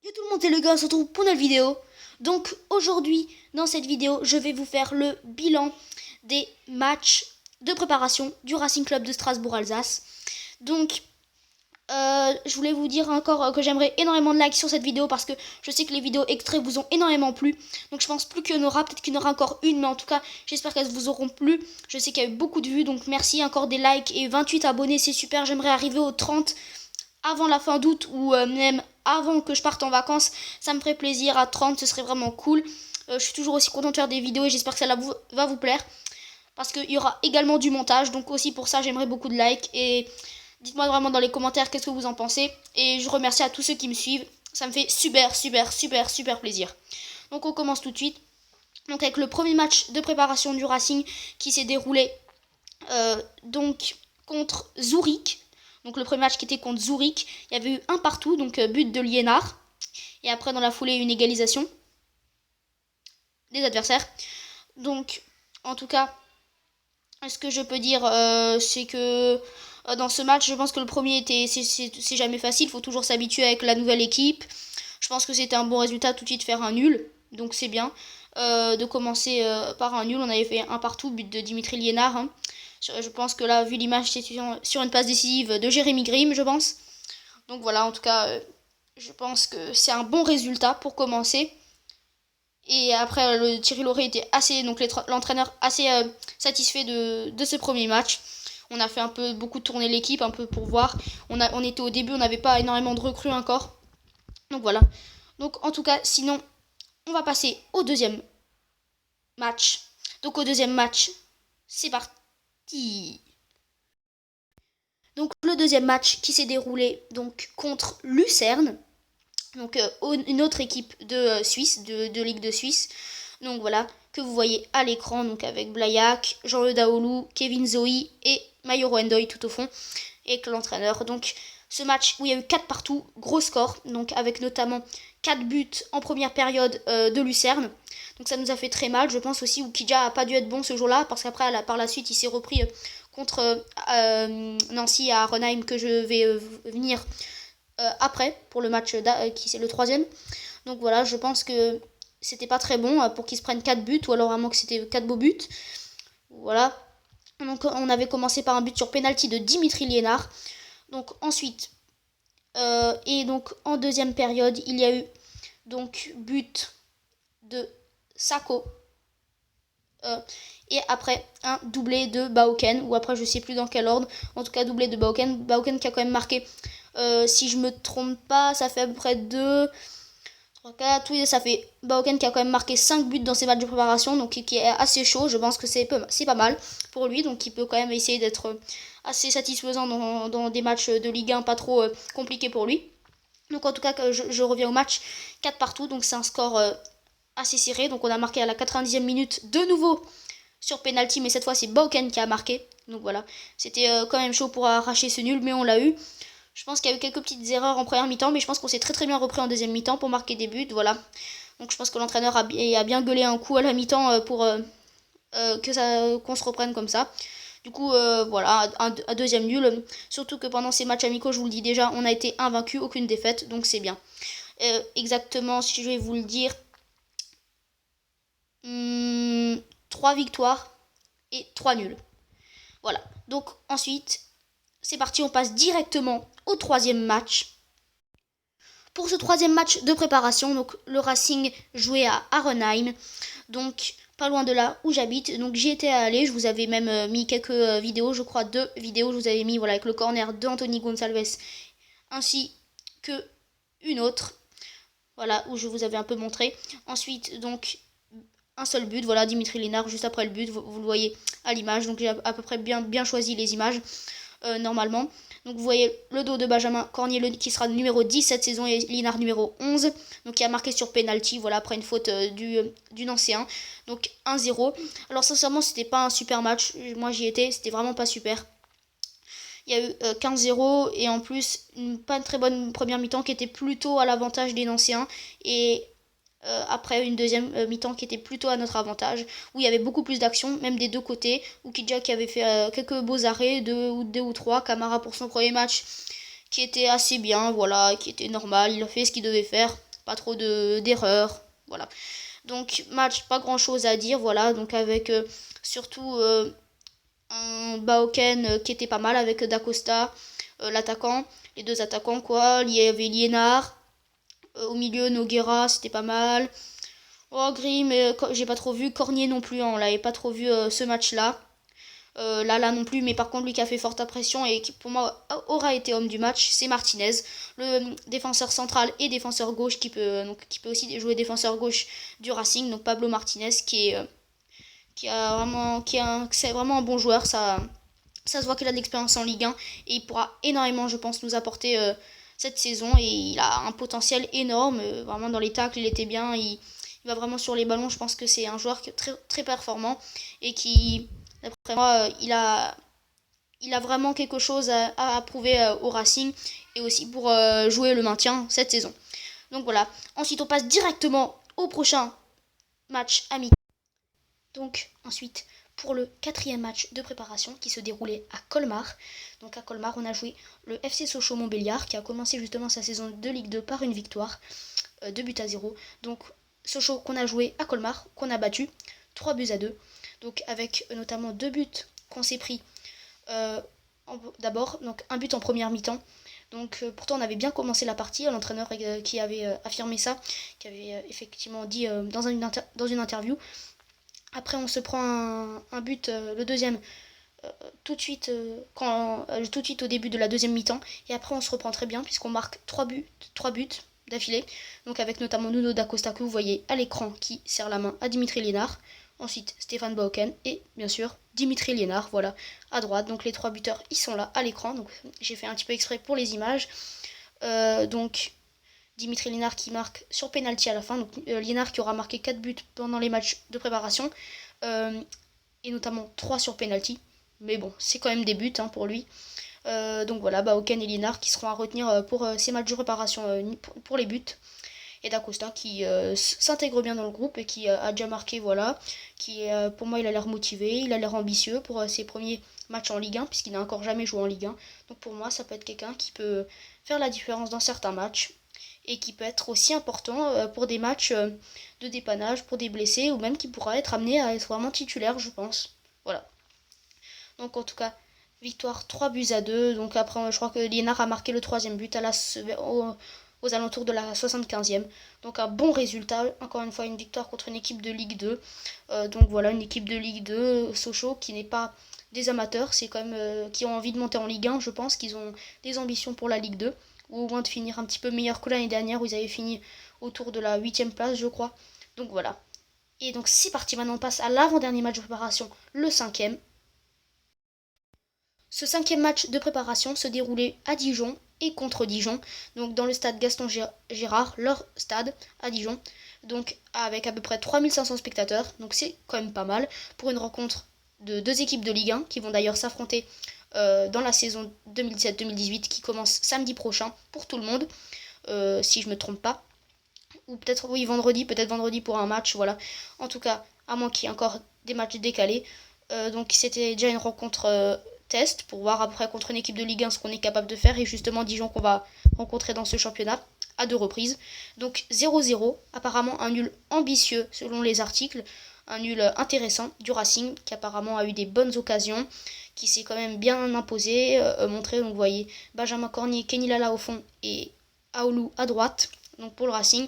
Yo tout le monde, c'est le gars, on se retrouve pour une nouvelle vidéo. Donc aujourd'hui, dans cette vidéo, je vais vous faire le bilan des matchs de préparation du Racing Club de Strasbourg-Alsace. Donc je voulais vous dire encore que j'aimerais énormément de likes sur cette vidéo parce que je sais que les vidéos extraits vous ont énormément plu. Donc je pense plus qu'il y en aura, peut-être qu'il y en aura encore une, mais en tout cas j'espère qu'elles vous auront plu. Je sais qu'il y a eu beaucoup de vues, donc merci, encore des likes et 28 abonnés, c'est super. J'aimerais arriver aux 30 avant la fin d'août ou même avant que je parte en vacances. Ça me ferait plaisir, à 30 ce serait vraiment cool. Je suis toujours aussi content de faire des vidéos et j'espère que ça va vous plaire. Parce qu'il y aura également du montage, donc aussi pour ça j'aimerais beaucoup de likes. Et dites-moi vraiment dans les commentaires qu'est-ce que vous en pensez. Et je remercie à tous ceux qui me suivent. Ça me fait super plaisir. Donc on commence tout de suite. Donc avec le premier match de préparation du Racing qui s'est déroulé donc contre Zurich. Donc le premier match qui était contre Zurich, il y avait eu un partout, donc but de Liénard. Et après dans la foulée une égalisation des adversaires. Donc en tout cas, ce que je peux dire, c'est que dans ce match, je pense que le premier était, c'est jamais facile, il faut toujours s'habituer avec la nouvelle équipe. Je pense que c'était un bon résultat tout de suite faire un nul, donc c'est bien de commencer par un nul. On avait fait un partout, but de Dimitri Liénard. Hein. Je pense que là, vu l'image, c'est sur une passe décisive de Jérémy Grimm, je pense. Donc voilà, en tout cas, je pense que c'est un bon résultat pour commencer. Et après, le Thierry Lauré était assez, donc l'entraîneur assez satisfait de ce premier match. On a fait un peu beaucoup tourner l'équipe, un peu pour voir. On était au début, on n'avait pas énormément de recrues encore. Donc voilà. Donc en tout cas, sinon, on va passer au deuxième match. Donc au deuxième match, c'est parti. Donc le deuxième match qui s'est déroulé donc contre Lucerne. Donc une autre équipe de Suisse, de Ligue de Suisse. Donc voilà, que vous voyez à l'écran, donc avec Blayak, Jean-Le Daoulou, Kevin Zoe et Mayoro Endoy tout au fond, et que l'entraîneur. Donc ce match où il y a eu 4 partout, gros score, donc avec notamment 4 buts en première période de Lucerne. Donc ça nous a fait très mal, je pense aussi, où Kidja a pas dû être bon ce jour-là, parce qu'après, par la suite, il s'est repris contre Nancy à Renheim, que je vais venir après, pour le match qui c'est le troisième. Donc voilà, je pense que c'était pas très bon pour qu'ils se prennent 4 buts, ou alors vraiment que c'était 4 beaux buts. Voilà. Donc on avait commencé par un but sur penalty de Dimitri Liénard. Donc ensuite, et donc en deuxième période, il y a eu donc but de Sako. Et après un doublé de Bauken, ou après je sais plus dans quel ordre, en tout cas doublé de Bauken. Bauken qui a quand même marqué, si je me trompe pas, ça fait à peu près 2, 3, 4, oui, ça fait Bauken qui a quand même marqué 5 buts dans ses matchs de préparation, donc qui est assez chaud. Je pense que c'est pas mal pour lui, donc il peut quand même essayer d'être assez satisfaisant dans des matchs de Ligue 1 pas trop compliqués pour lui. Donc en tout cas, je reviens au match 4 partout, donc c'est un score assez serré. Donc on a marqué à la 90e minute de nouveau sur penalty, mais cette fois c'est Bauken qui a marqué. Donc voilà, c'était quand même chaud pour arracher ce nul, mais on l'a eu. Je pense qu'il y a eu quelques petites erreurs en première mi-temps, mais je pense qu'on s'est très bien repris en deuxième mi-temps pour marquer des buts. Voilà. Donc je pense que l'entraîneur a bien gueulé un coup à la mi-temps pour qu'on se reprenne comme ça. Du coup, voilà, un deuxième nul. Surtout que pendant ces matchs amicaux, je vous le dis déjà, on a été invaincu, aucune défaite, donc c'est bien. Exactement, si je vais vous le dire, 3 victoires et 3 nuls. Voilà. Donc ensuite, c'est parti, on passe directement au troisième match. Pour ce troisième match de préparation, donc le Racing jouait à Arenheim, donc pas loin de là où j'habite. Donc j'y étais allé, je vous avais même mis quelques vidéos, je crois 2 vidéos, je vous avais mis voilà avec le corner de Anthony Gonçalves ainsi que une autre, voilà où je vous avais un peu montré. Ensuite donc un seul but, voilà Dimitri Liénard juste après le but, vous le voyez à l'image, donc j'ai à peu près bien choisi les images normalement. Donc vous voyez le dos de Benjamin Cornier qui sera numéro 10 cette saison et Liénard numéro 11. Donc qui a marqué sur penalty, voilà, après une faute du Nancéen. Donc 1-0. Alors sincèrement c'était pas un super match, moi j'y étais, c'était vraiment pas super. Il y a eu 15-0 et en plus pas une très bonne première mi-temps qui était plutôt à l'avantage des Nancéens. Et après une deuxième mi-temps qui était plutôt à notre avantage, où il y avait beaucoup plus d'action, même des deux côtés, où Kidja qui avait fait quelques beaux arrêts, deux ou trois, Camara pour son premier match, qui était assez bien, voilà, qui était normal, il a fait ce qu'il devait faire, pas trop d'erreurs, voilà. Donc match, pas grand chose à dire, voilà, donc avec surtout un Baoken qui était pas mal avec Dacosta, l'attaquant, les deux attaquants quoi, il y avait Liénard, au milieu Noguera, c'était pas mal. Oh Gris, mais j'ai pas trop vu, Cornier non plus, hein, on l'avait pas trop vu ce match-là. Là non plus, mais par contre lui qui a fait forte impression et qui pour moi aura été homme du match, c'est Martinez, le défenseur central et défenseur gauche qui peut aussi jouer défenseur gauche du Racing, donc Pablo Martinez c'est vraiment un bon joueur, ça se voit qu'il a de l'expérience en Ligue 1 et il pourra énormément je pense nous apporter cette saison et il a un potentiel énorme, vraiment dans les tacles il était bien, il va vraiment sur les ballons, je pense que c'est un joueur très, très performant et qui d'après moi, il a vraiment quelque chose à prouver au Racing et aussi pour jouer le maintien cette saison. Donc voilà. Ensuite, on passe directement au prochain match amical. Donc ensuite, pour le quatrième match de préparation qui se déroulait à Colmar. Donc à Colmar, on a joué le FC Sochaux-Montbéliard qui a commencé justement sa saison de Ligue 2 par une victoire, 2 buts à 0. Donc Sochaux qu'on a joué à Colmar, qu'on a battu 3 buts à 2. Donc avec notamment 2 buts qu'on s'est pris d'abord, donc un but en première mi-temps. Donc pourtant on avait bien commencé la partie, l'entraîneur qui avait affirmé ça, qui avait effectivement dit dans une interview. Après on se prend un but, le deuxième, tout de suite tout de suite au début de la deuxième mi-temps. Et après on se reprend très bien puisqu'on marque 3 buts d'affilée. Donc avec notamment Nuno Dacosta que vous voyez à l'écran qui serre la main à Dimitri Liénard. Ensuite Stéphane Baoken et bien sûr Dimitri Liénard, voilà, à droite. Donc les 3 buteurs, ils sont là à l'écran. Donc j'ai fait un petit peu exprès pour les images. Donc Dimitri Liénard qui marque sur penalty à la fin. Donc Liénard qui aura marqué 4 buts pendant les matchs de préparation. Et notamment 3 sur penalty. Mais bon, c'est quand même des buts pour lui. Donc voilà, Baoken et Liénard qui seront à retenir pour ces matchs de préparation pour les buts. Et Dacosta qui s'intègre bien dans le groupe et qui a déjà marqué, voilà, qui pour moi il a l'air motivé, il a l'air ambitieux pour ses premiers matchs en Ligue 1 puisqu'il n'a encore jamais joué en Ligue 1. Donc pour moi ça peut être quelqu'un qui peut faire la différence dans certains matchs et qui peut être aussi important pour des matchs de dépannage, pour des blessés ou même qui pourra être amené à être vraiment titulaire je pense. Voilà. Donc en tout cas, victoire 3 buts à 2. Donc après je crois que Liénard a marqué le troisième but aux alentours de la 75e. Donc un bon résultat, encore une fois une victoire contre une équipe de Ligue 2. Donc voilà, une équipe de Ligue 2, Sochaux, qui n'est pas des amateurs, c'est quand même qui ont envie de monter en Ligue 1, je pense qu'ils ont des ambitions pour la Ligue 2, ou au moins de finir un petit peu meilleur que l'année dernière où ils avaient fini autour de la 8e place je crois. Donc voilà. Et donc c'est parti, maintenant on passe à l'avant-dernier match de préparation, le 5e. Ce 5e match de préparation se déroulait à Dijon et contre Dijon, donc dans le stade Gaston Gérard, leur stade à Dijon, donc avec à peu près 3500 spectateurs, donc c'est quand même pas mal pour une rencontre de deux équipes de Ligue 1 qui vont d'ailleurs s'affronter dans la saison 2017-2018 qui commence samedi prochain pour tout le monde, si je me trompe pas, ou peut-être oui peut-être vendredi pour un match, voilà. En tout cas, à moins qu'il y ait encore des matchs décalés, donc c'était déjà une rencontre test pour voir après contre une équipe de Ligue 1 ce qu'on est capable de faire et justement Dijon qu'on va rencontrer dans ce championnat à 2 reprises. Donc 0-0, apparemment un nul ambitieux selon les articles, un nul intéressant du Racing qui apparemment a eu des bonnes occasions, qui s'est quand même bien imposé, montré. Donc vous voyez Benjamin Cornier, Kenny Lala au fond et Aoulou à droite, donc pour le Racing.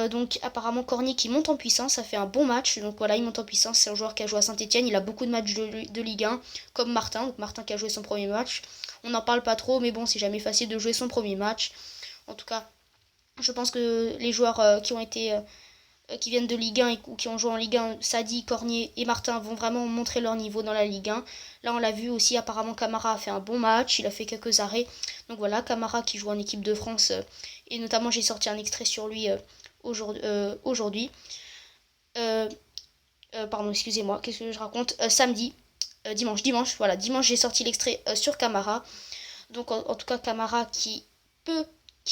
Donc apparemment Cornier qui monte en puissance, ça fait un bon match, donc voilà il monte en puissance, c'est un joueur qui a joué à Saint-Etienne, il a beaucoup de matchs de Ligue 1 comme Martin, donc Martin qui a joué son premier match, on n'en parle pas trop mais bon c'est jamais facile de jouer son premier match, en tout cas je pense que les joueurs qui viennent de Ligue 1 ou qui ont joué en Ligue 1, Sadi, Cornier et Martin vont vraiment montrer leur niveau dans la Ligue 1. Là on l'a vu aussi, apparemment Camara a fait un bon match, il a fait quelques arrêts, donc voilà Camara qui joue en équipe de France et notamment j'ai sorti un extrait sur lui aujourd'hui. Pardon, excusez-moi, qu'est-ce que je raconte, dimanche, voilà, dimanche j'ai sorti l'extrait sur Camara. Donc en tout cas Camara qui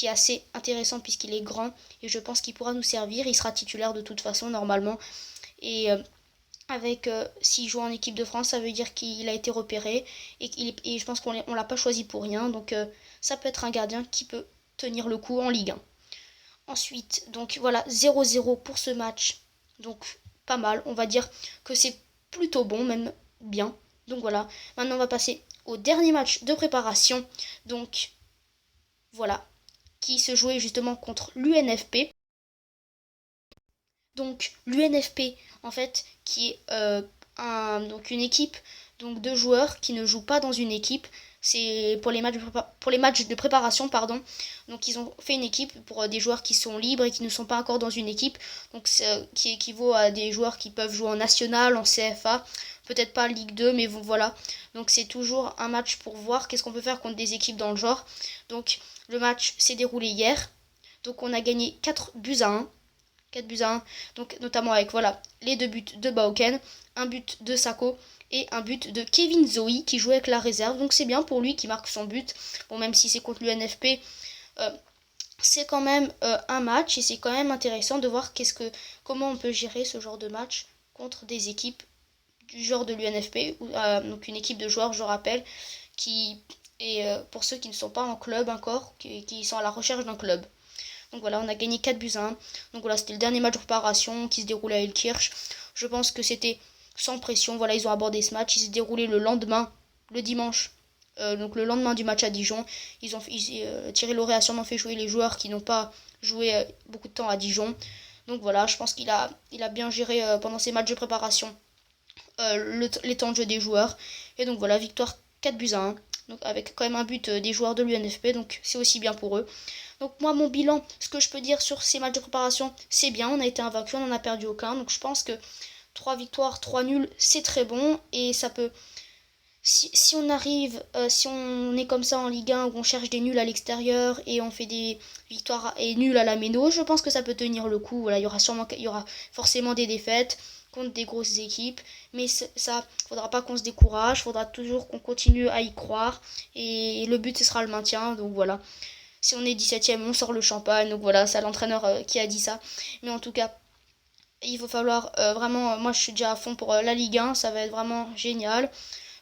est assez intéressant puisqu'il est grand et je pense qu'il pourra nous servir, il sera titulaire de toute façon normalement. Et s'il joue en équipe de France, ça veut dire qu'il a été repéré et je pense qu'on l'a pas choisi pour rien. Donc ça peut être un gardien qui peut tenir le coup en Ligue 1. Ensuite, donc voilà, 0-0 pour ce match. Donc pas mal, on va dire que c'est plutôt bon, même bien. Donc voilà, maintenant on va passer au dernier match de préparation. Donc voilà, qui se jouait justement contre l'UNFP. Donc l'UNFP, en fait, qui est donc une équipe donc de joueurs qui ne jouent pas dans une équipe. C'est pour les matchs de préparation, pardon. Donc ils ont fait une équipe pour des joueurs qui sont libres et qui ne sont pas encore dans une équipe. Donc qui équivaut à des joueurs qui peuvent jouer en national, en CFA, peut-être pas en Ligue 2, mais voilà. Donc c'est toujours un match pour voir qu'est-ce qu'on peut faire contre des équipes dans le genre. Donc le match s'est déroulé hier. Donc on a gagné 4 buts à 1. 4 buts à 1, donc notamment avec voilà les 2 buts de Baoken, un but de Sako et un but de Kevin Zoe qui jouait avec la réserve. Donc c'est bien pour lui qui marque son but. Bon, même si c'est contre l'UNFP, c'est quand même un match et c'est quand même intéressant de voir comment on peut gérer ce genre de match contre des équipes du genre de l'UNFP, donc une équipe de joueurs, je rappelle, qui est pour ceux qui ne sont pas en club encore, qui sont à la recherche d'un club. Donc voilà, on a gagné 4 buts à 1. Donc voilà, c'était le dernier match de préparation qui se déroulait à Elkirch. Je pense que c'était sans pression. Voilà, ils ont abordé ce match. Il s'est déroulé le lendemain, le dimanche. Donc le lendemain du match à Dijon. Thierry Lauré a sûrement fait jouer les joueurs qui n'ont pas joué beaucoup de temps à Dijon. Donc voilà, je pense qu'il a bien géré pendant ces matchs de préparation les temps de jeu des joueurs. Et donc voilà, victoire 4 buts à 1. Donc avec quand même un but des joueurs de l'UNFP. Donc c'est aussi bien pour eux. Donc moi, mon bilan, ce que je peux dire sur ces matchs de préparation, c'est bien. On a été invaincu, on n'en a perdu aucun. Donc je pense que 3 victoires, 3 nuls, c'est très bon. Et ça peut... Si on arrive, si on est comme ça en Ligue 1 où on cherche des nuls à l'extérieur et on fait des victoires et nuls à la méno, je pense que ça peut tenir le coup. Voilà, il y aura forcément des défaites contre des grosses équipes, mais ça, faudra pas qu'on se décourage, faudra toujours qu'on continue à y croire et le but ce sera le maintien. Donc voilà. Si on est 17ème, on sort le champagne. Donc voilà, c'est l'entraîneur qui a dit ça. Mais en tout cas, il va falloir vraiment... moi, je suis déjà à fond pour la Ligue 1. Ça va être vraiment génial.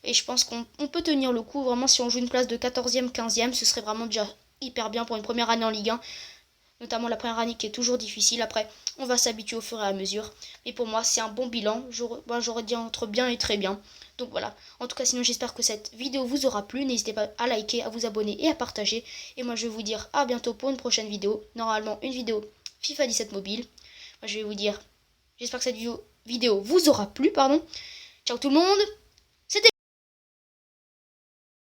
Et je pense qu'on peut tenir le coup. Vraiment, si on joue une place de 14e, 15e, ce serait vraiment déjà hyper bien pour une première année en Ligue 1. Notamment la première année qui est toujours difficile. Après, on va s'habituer au fur et à mesure. Mais pour moi, c'est un bon bilan. Moi, j'aurais dit entre bien et très bien. Donc voilà. En tout cas, sinon, j'espère que cette vidéo vous aura plu. N'hésitez pas à liker, à vous abonner et à partager. Et moi, je vais vous dire à bientôt pour une prochaine vidéo. Normalement, une vidéo FIFA 17 mobile. Moi, je vais vous dire, j'espère que cette vidéo vous aura plu, pardon. Ciao tout le monde!